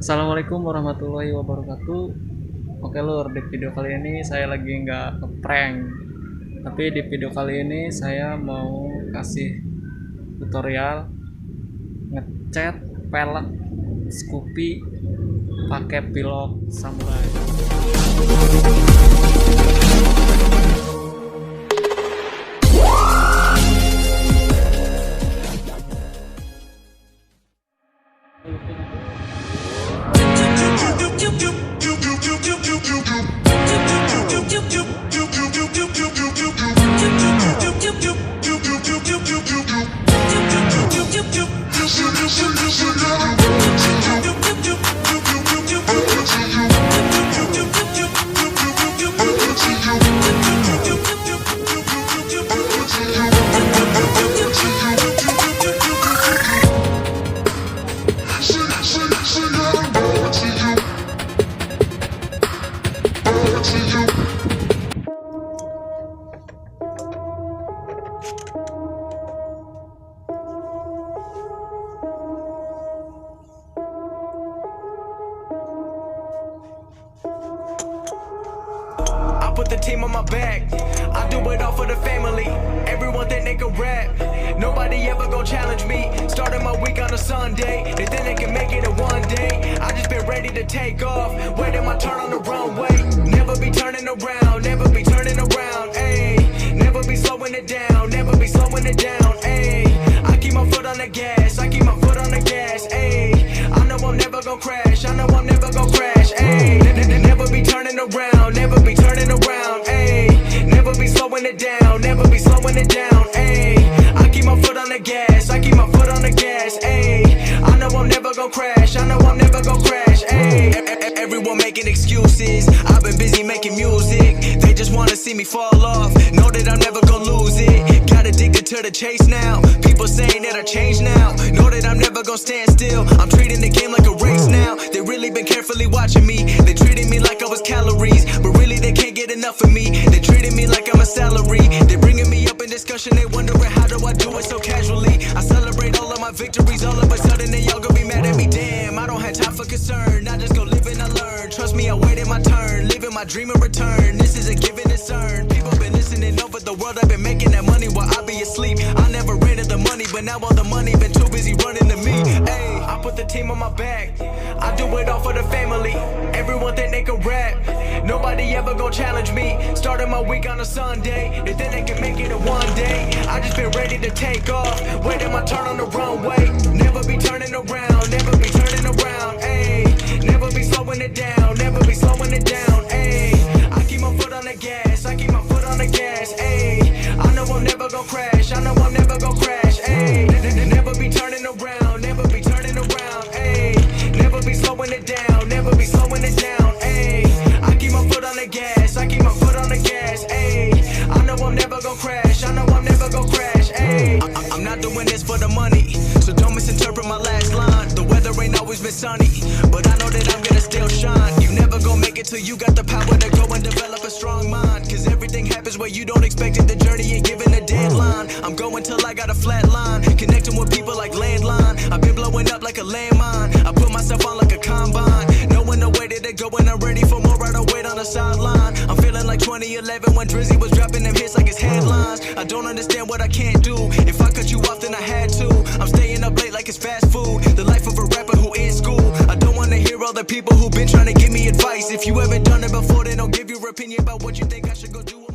Assalamualaikum warahmatullahi wabarakatuh. Oke lur, di video kali ini saya lagi nggak ngeprank, tapi di video kali ini saya mau kasih tutorial ngecat pelek scoopy pakai pilox samurai. Put the team on my back, I do it all for the family. Everyone think they can rap, nobody ever gon' challenge me. Starting my week on a Sunday, they think they can make it in one day. I just been ready to take off, waiting my turn on the runway. Never be turning around, never be turning around, ayy. Never be slowing it down, never be slowing it down, ayy. I keep my foot on the gas, I keep my foot on the gas, ayy. I know I'm never gon' crash, I know I'm never gon' crash, ayy. Never be turning around, never be turning around, ayy. Never be slowing it down, never be slowing it down, ayy. I keep my foot on the gas, I keep my foot on the gas, ayy. I know I'm never gon' crash, I know I'm never gon' crash, ayy. Everyone making excuses, I've been busy making music. They just wanna see me fall off, know that I'm never gon' lose it. Got addicted to the chase now, people saying that I changed now. Know that I'm never gon' stand still, I'm treating the game like a race now. They really been carefully watching me, they treated me like I was calories, but really they can't get enough of me. They treated me like I'm a salary, they bringing me up in discussion. They wondering how do I do it so casually. I celebrate all of my victories, all of a sudden they all gonna be mad at me. Damn, I don't have time for concern, I just go live and I learn. Trust me, I waited my turn, living my dream in return. This is a given concern, people been listening over the world. I've been making that money while I be asleep. I never ran into the money, but now all the money been too busy running to me. Ayy, I put the team on my back, I do it all for the family. Everyone think they can rap, nobody ever gon' challenge me. Starting my week on a Sunday, they think they can make it in one day. I just been ready to take off, waiting my turn on the runway. Never be turning around, never be turning around, ayy. Never be slowing it down, never be slowing it down, ayy. I keep my foot on the gas, I keep my foot on the gas, ayy. I know I'm never gon' crash, I know I'm never gon' crash, ayy. Never be turning around, never be turning around, ayy. Never be slowing it down, never be slowing it down, ayy. I keep my foot on the gas, I keep my foot on the gas, ayy. I know I'm never gon' crash, I know I'm never gon' crash, ayy. I'm not doing this for the money, so don't misinterpret my last line. The weather ain't always been sunny, but I know that I'm gonna still shine. You never gon' make it till you got the power to go and develop a strong mind. Cause everything happens where you don't expect it, the journey ain't given a deadline. I'm going till I got a flat line, connecting with people like landline. I've been blowing up like a landmine, I put myself on like a combine. Knowing the way that it go and I'm ready for more, I don't wait on the sideline. I'm feeling like 2011 when Drizzy was dropping them hits like his headlines. I don't understand what I can't do, if I cut you off then I had to. I'm staying up late like it's fast food, the life of a rapper who in school. I don't wanna hear all the people who been trying to give me advice. If you haven't done it before, then don't give your opinion about what you think I should go do.